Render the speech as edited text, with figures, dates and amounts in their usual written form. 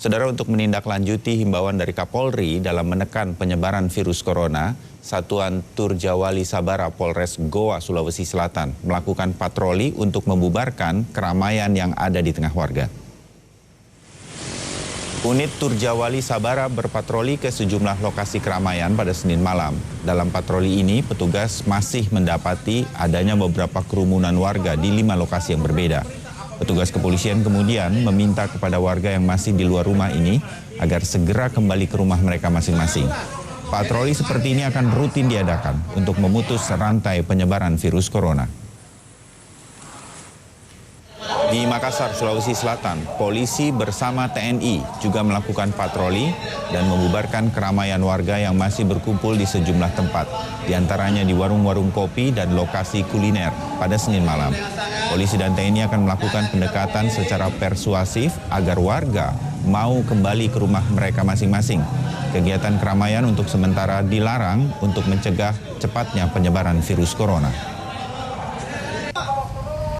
Saudara, untuk menindaklanjuti himbauan dari Kapolri dalam menekan penyebaran virus corona, Satuan Turjawali Sabara Polres Goa, Sulawesi Selatan melakukan patroli untuk membubarkan keramaian yang ada di tengah warga. Unit Turjawali Sabara berpatroli ke sejumlah lokasi keramaian pada Senin malam. Dalam patroli ini, petugas masih mendapati adanya beberapa kerumunan warga di 5 lokasi yang berbeda. Petugas kepolisian kemudian meminta kepada warga yang masih di luar rumah ini agar segera kembali ke rumah mereka masing-masing. Patroli seperti ini akan rutin diadakan untuk memutus rantai penyebaran virus corona. Di Makassar, Sulawesi Selatan, polisi bersama TNI juga melakukan patroli dan membubarkan keramaian warga yang masih berkumpul di sejumlah tempat, diantaranya di warung-warung kopi dan lokasi kuliner pada Senin malam. Polisi dan TNI akan melakukan pendekatan secara persuasif agar warga mau kembali ke rumah mereka masing-masing. Kegiatan keramaian untuk sementara dilarang untuk mencegah cepatnya penyebaran virus corona.